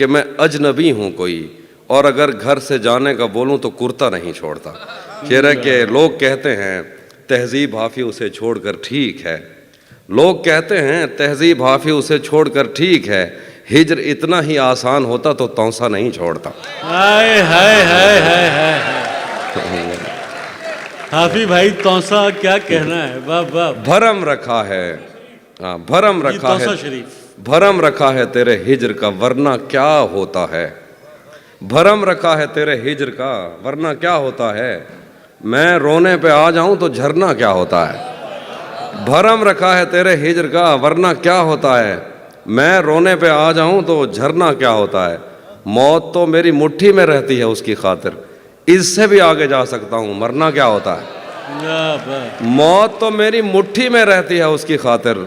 کہ میں اجنبی ہوں کوئی، اور اگر گھر سے جانے کا بولوں تو کرتا نہیں چھوڑتا۔ شعر ہے کہ لوگ کہتے ہیں تہذیب حافظ اسے چھوڑ کر ٹھیک ہے، لوگ کہتے ہیں تہذیب حافظ اسے چھوڑ کر ٹھیک ہے، ہجر اتنا ہی آسان ہوتا تو تونسا نہیں چھوڑتا۔ ہائے ہائے ہائے ہائے ہائے، حافظ بھائی توسا کیا کہنا ہے، واہ واہ۔ بھرم رکھا ہے، ہاں بھرم یہ رکھا ہے، توسا شریف، بھرم رکھا ہے تیرے ہجر کا ورنہ کیا ہوتا ہے، بھرم رکھا ہے تیرے ہجر کا ورنہ کیا ہوتا ہے، میں رونے پہ آ جاؤں تو جھرنا کیا ہوتا ہے، بھرم رکھا ہے تیرے ہجر کا ورنہ کیا ہوتا ہے، میں رونے پہ آ جاؤں تو جھرنا کیا ہوتا ہے، موت تو میری مٹھی میں رہتی ہے اس کی خاطر، اس سے بھی آگے جا سکتا ہوں مرنا کیا ہوتا ہے، واہ واہ۔ موت تو میری مٹھی میں رہتی ہے اس کی خاطر،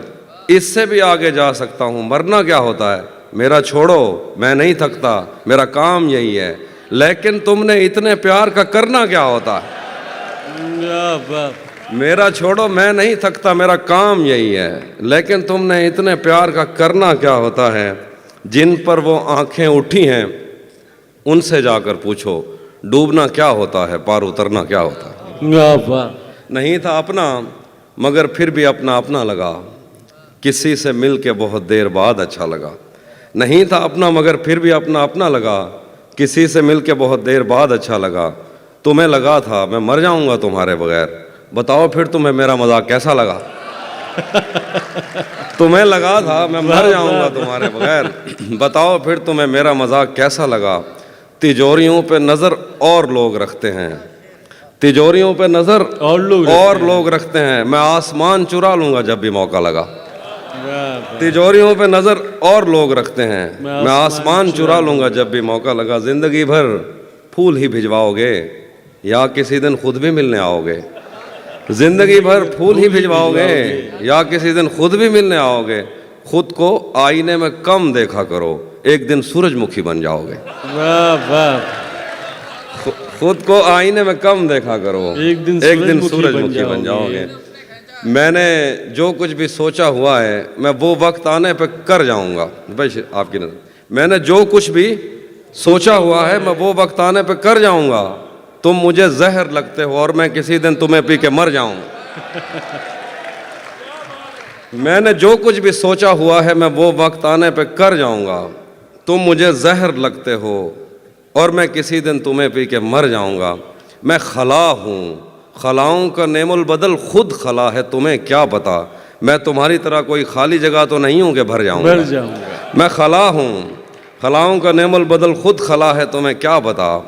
اس سے بھی آگے جا سکتا ہوں مرنا کیا ہوتا ہے، میرا چھوڑو میں نہیں تھکتا میرا کام یہی ہے، لیکن تم نے اتنے پیار کا کرنا کیا ہوتا ہے، واہ واہ۔ میرا چھوڑو میں نہیں تھکتا میرا کام یہی ہے، لیکن تم نے اتنے پیار کا کرنا کیا ہوتا ہے، جن پر وہ آنکھیں اٹھی ہیں ان سے جا کر پوچھو ڈوبنا کیا ہوتا ہے پار اترنا کیا ہوتا ہے، واہ واہ۔ نہیں تھا اپنا مگر پھر بھی اپنا اپنا لگا، کسی سے مل کے بہت دیر بعد اچھا لگا، نہیں تھا اپنا مگر پھر بھی اپنا اپنا لگا، کسی سے مل کے بہت دیر بعد اچھا لگا، تمہیں لگا تھا میں مر جاؤں گا تمہارے بغیر، بتاؤ پھر تمہیں میرا مذاق کیسا لگا، تمہیں لگا تھا میں مر جاؤں گا تمہارے بغیر، بتاؤ پھر تمہیں میرا مذاق کیسا لگا، تجوریوں پہ نظر اور لوگ رکھتے ہیں، تجوریوں پہ نظر اور لوگ رکھتے ہیں، میں آسمان چرا لوں گا جب بھی موقع لگا، واہ واہ۔ تجوریوں پہ نظر اور لوگ رکھتے ہیں، میں آسمان چرا لوں گا جب بھی موقع لگا، زندگی بھر پھول ہی بھجواؤ گے یا کسی دن خود بھی ملنے آؤ گے، زندگی بھر پھول ہی بھجواؤ گے یا کسی دن خود بھی ملنے آؤ گے، خود کو آئینے میں کم دیکھا کرو ایک دن سورج مکھی بن جاؤ گے، واہ واہ۔ خود کو آئینے میں کم دیکھا کرو ایک دن سورج مکھی بن جاؤ گے، میں نے جو کچھ بھی سوچا ہوا ہے میں وہ وقت آنے پہ کر جاؤں گا، بھائی آپ کی نظر میں نے جو کچھ بھی سوچا ہوا ہے میں وہ وقت آنے پہ کر جاؤں گا، تم مجھے زہر لگتے ہو اور میں کسی دن تمہیں پی کے مر جاؤں، میں نے جو کچھ بھی سوچا ہوا ہے میں وہ وقت آنے پہ کر جاؤں گا، تم مجھے زہر لگتے ہو اور میں کسی دن تمہیں پی کے مر جاؤں گا، میں خلا ہوں خلاؤں کا نعم البدل خود خلا ہے تمہیں کیا پتا، میں تمہاری طرح کوئی خالی جگہ تو نہیں ہوں کہ بھر جاؤں مر گا، جاؤں گا۔ میں خلا ہوں خلاؤں کا نعم البدل خود خلا ہے تمہیں کیا پتا،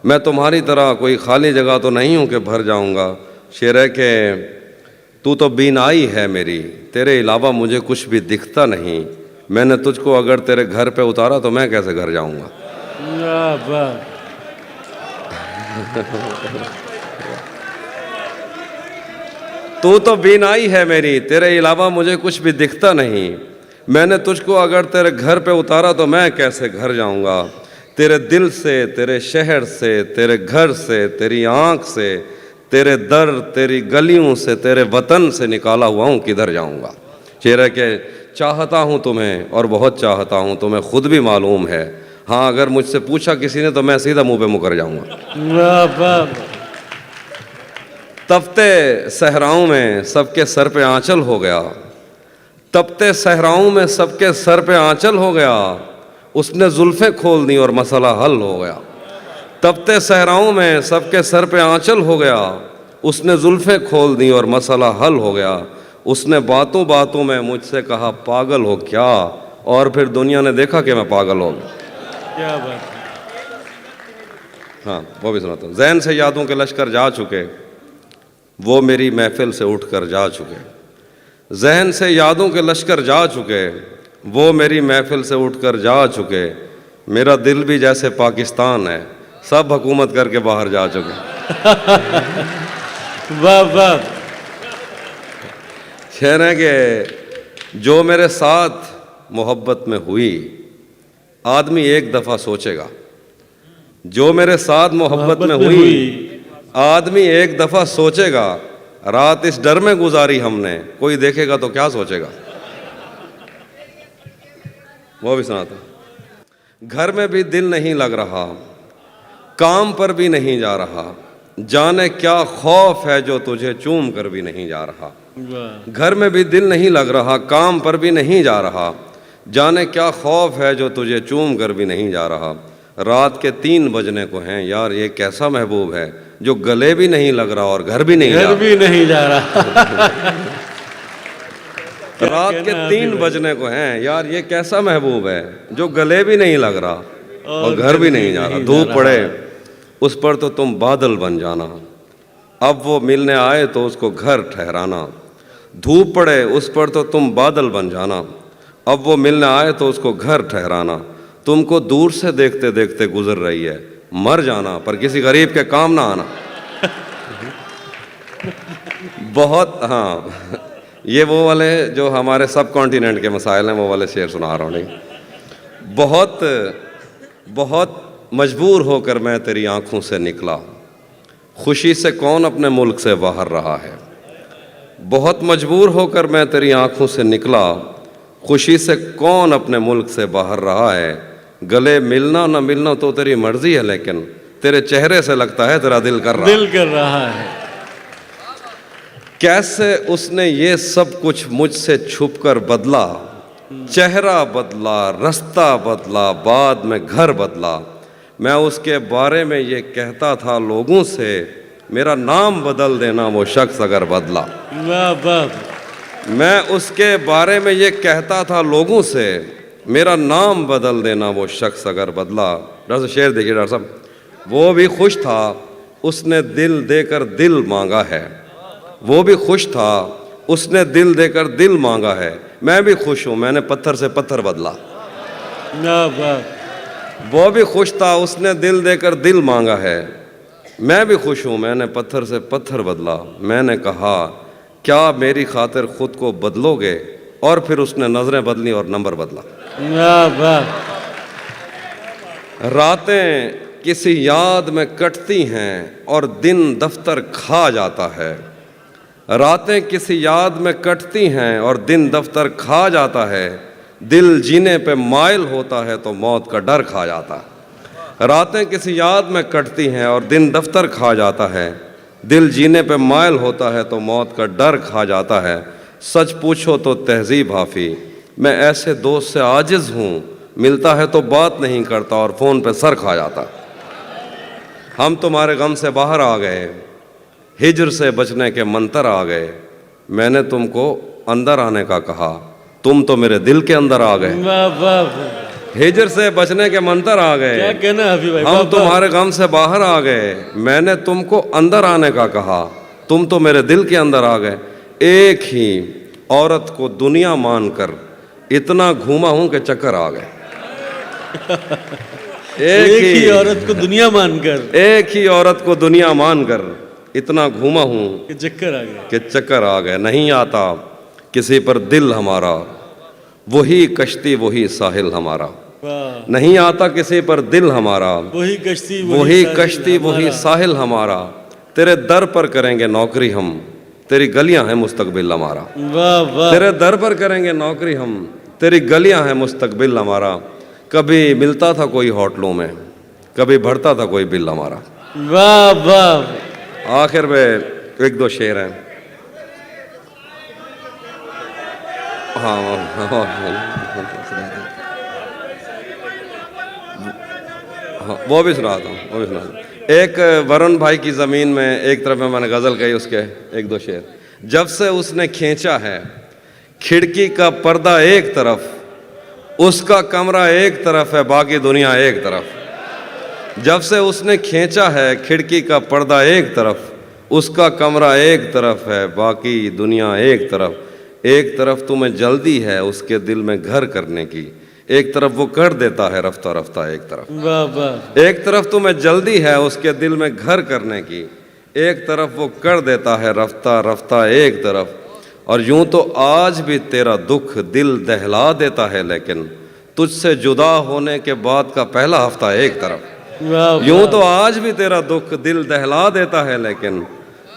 میں تمہاری طرح کوئی خالی جگہ تو نہیں ہوں کہ بھر جاؤں گا، شعر ہے کہ تو تو بینائی ہے میری تیرے علاوہ مجھے کچھ بھی دکھتا نہیں، میں نے تجھ کو اگر تیرے گھر پہ اتارا تو میں کیسے گھر جاؤں گا، واہ واہ۔ تو تو بینائی ہے میری تیرے علاوہ مجھے کچھ بھی دکھتا نہیں، میں نے تجھ کو اگر تیرے گھر پہ اتارا تو میں کیسے گھر جاؤں گا، تیرے دل سے تیرے شہر سے تیرے گھر سے تیری آنکھ سے تیرے در تیری گلیوں سے تیرے وطن سے نکالا ہوا ہوں کدھر جاؤں گا، شعر ہے کہ چاہتا ہوں تمہیں اور بہت چاہتا ہوں تمہیں خود بھی معلوم ہے، ہاں اگر مجھ سے پوچھا کسی نے تو میں سیدھا منہ پہ مکر جاؤں گا، واہ واہ۔ تپتے صحراؤں میں سب کے سر پہ آنچل ہو گیا، تپتے صحراؤں میں سب کے سر پہ آنچل ہو گیا، اس نے زلفیں کھول دیں اور مسئلہ حل ہو گیا، تپتے صحراؤں میں سب کے سر پہ آنچل ہو گیا، اس نے زلفیں کھول دیں اور مسئلہ حل ہو گیا، اس نے باتوں باتوں میں مجھ سے کہا پاگل ہو کیا، اور پھر دنیا نے دیکھا کہ میں پاگل ہو گیا، کیا بات ہے۔ ہاں وہ بھی سناتا ہوں، ذہن سے یادوں کے لشکر جا چکے وہ میری محفل سے اٹھ کر جا چکے، ذہن سے یادوں کے لشکر جا چکے وہ میری محفل سے اٹھ کر جا چکے، میرا دل بھی جیسے پاکستان ہے سب حکومت کر کے باہر جا چکے، واہ واہ۔ شعر ہے کہ جو میرے ساتھ محبت میں ہوئی آدمی ایک دفعہ سوچے گا، جو میرے ساتھ محبت میں ہوئی آدمی ایک دفعہ سوچے گا، رات اس ڈر میں گزاری ہم نے کوئی دیکھے گا تو کیا سوچے گا، وہ بھی سناتا ہوں، گھر میں بھی دل نہیں لگ رہا، کام پر بھی نہیں جا رہا، جانے کیا خوف ہے جو تجھے چوم کر بھی نہیں جا رہا۔ واہ گھر میں بھی دل نہیں لگ رہا، کام پر بھی نہیں جا رہا، جانے کیا خوف ہے جو تجھے چوم کر بھی نہیں جا رہا۔ رات کے 3 بجنے کو ہیں، یار یہ کیسا محبوب ہے جو گلے بھی نہیں لگ رہا اور گھر بھی نہیں جا گھر رہا۔ بھی نہیں جا رہا۔ رات کے 3 بجنے کو ہیں، یار یہ کیسا محبوب ہے جو گلے بھی نہیں لگ رہا اور گھر بھی نہیں جا رہا۔ دھوپ پڑے اس پر تو تم بادل بن جانا، اب وہ ملنے آئے تو اس کو گھر ٹھہرانا۔ دھوپ پڑے اس پر تو تم بادل بن جانا، اب وہ ملنے آئے تو اس کو گھر ٹھہرانا۔ تم کو دور سے دیکھتے دیکھتے گزر رہی ہے، مر جانا پر کسی غریب کے کام نہ آنا۔ بہت ہاں، یہ وہ والے جو ہمارے سب کانٹیننٹ کے مسائل ہیں وہ والے شعر سنا رہا ہوں۔ نہیں، بہت مجبور ہو کر میں تیری آنکھوں سے نکلا، خوشی سے کون اپنے ملک سے باہر رہا ہے۔ بہت مجبور ہو کر میں تیری آنکھوں سے نکلا، خوشی سے کون اپنے ملک سے باہر رہا ہے۔ گلے ملنا نہ ملنا تو تیری مرضی ہے، لیکن تیرے چہرے سے لگتا ہے تیرا دل کر رہا ہے۔ دل کر رہا ہے۔ کیسے اس نے یہ سب کچھ مجھ سے چھپ کر بدلا، چہرہ بدلا، رستہ بدلا، بعد میں گھر بدلا۔ میں اس کے بارے میں یہ کہتا تھا لوگوں سے، میرا نام بدل دینا وہ شخص اگر بدلا۔ واہ واہ میں اس کے بارے میں یہ کہتا تھا لوگوں سے، میرا نام بدل دینا وہ شخص اگر بدلا۔ ڈاکٹر صاحب شعر دیکھیے ڈاکٹر صاحب۔ وہ بھی خوش تھا اس نے دل دے کر دل مانگا ہے، وہ بھی خوش تھا اس نے دل دے کر دل مانگا ہے۔ میں بھی خوش ہوں میں نے پتھر سے پتھر بدلا۔ واہ واہ وہ بھی خوش تھا اس نے دل دے کر دل مانگا ہے، میں بھی خوش ہوں میں نے پتھر سے پتھر بدلا۔ میں نے کہا کیا میری خاطر خود کو بدلو گے، اور پھر اس نے نظریں بدلی اور نمبر بدلا۔ واہ واہ راتیں کسی یاد میں کٹتی ہیں اور دن دفتر کھا جاتا ہے۔ راتیں کسی یاد میں کٹتی ہیں اور دن دفتر کھا جاتا ہے، دل جینے پہ مائل ہوتا ہے تو موت کا ڈر کھا جاتا ہے۔ راتیں کسی یاد میں کٹتی ہیں اور دن دفتر کھا جاتا ہے، دل جینے پہ مائل ہوتا ہے تو موت کا ڈر کھا جاتا ہے۔ سچ پوچھو تو تہذیب حافی، میں ایسے دوست سے عاجز ہوں، ملتا ہے تو بات نہیں کرتا اور فون پہ سر کھا جاتا۔ ہم تمہارے غم سے باہر آ گئے، ہجر سے بچنے کے منتر آ گئے، میں نے تم کو اندر آنے کا کہا، تم تو میرے دل کے اندر آ گئے۔ واہ واہ ہجر سے بچنے کے منتر آ گئے، کیا کہنا ہے حفیظ بھائی۔ ہم تمہارے غم سے باہر آ گئے، میں نے تم کو اندر آنے کا کہا، تم تو میرے دل کے اندر آ گئے۔ ایک ہی عورت کو دنیا مان کر اتنا گھوما ہوں کہ چکر آ گئے۔ ایک ہی عورت کو دنیا مان کر ایک ہی عورت کو دنیا مان کر اتنا گھوما ہوں کہ چکر آ گیا۔ کہ چکر آ گئے۔ نہیں آتا کسی پر دل ہمارا، وہی کشتی وہی ساحل ہمارا۔ واہ نہیں آتا کسی پر دل ہمارا، وہی کشتی وہی کشتی وہی ساحل ہمارا۔ تیرے در پر کریں گے نوکری ہم، تیری گلیاں ہیں مستقبل ہمارا۔ واہ واہ تیرے در پر کریں گے نوکری ہم، تیری گلیاں ہیں مستقبل ہمارا۔ کبھی ملتا تھا کوئی ہوٹلوں میں، کبھی بڑھتا تھا کوئی بل ہمارا۔ واہ واہ آخر میں ایک دو شعر ہیں۔ وہ بھی سناتا ہوں۔ ایک ورن بھائی کی زمین میں ایک طرف میں نے غزل کہی، اس کے ایک دو شعر۔ جب سے اس نے کھینچا ہے کھڑکی کا پردہ ایک طرف، اس کا کمرہ ایک طرف ہے باقی دنیا ایک طرف۔ جب سے اس نے کھینچا ہے کھڑکی کا پردہ ایک طرف، اس کا کمرہ ایک طرف ہے باقی دنیا ایک طرف۔ ایک طرف تمہیں جلدی ہے اس کے دل میں گھر کرنے کی، ایک طرف وہ کر دیتا ہے رفتہ رفتہ ایک طرف۔ واہ واہ ایک طرف تمہیں جلدی ہے اس کے دل میں گھر کرنے کی، ایک طرف وہ کر دیتا ہے رفتہ رفتہ ایک طرف۔ اور یوں تو آج بھی تیرا دکھ دل دہلا دیتا ہے، لیکن تجھ سے جدا ہونے کے بعد کا پہلا ہفتہ ایک طرف۔ واہ یوں تو آج بھی تیرا دکھ دل دہلا دیتا ہے، لیکن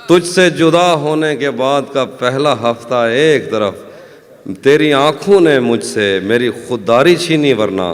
تجھ سے جدا ہونے کے بعد کا پہلا ہفتہ ایک طرف۔ تیری آنکھوں نے مجھ سے میری خودداری چھینی، ورنہ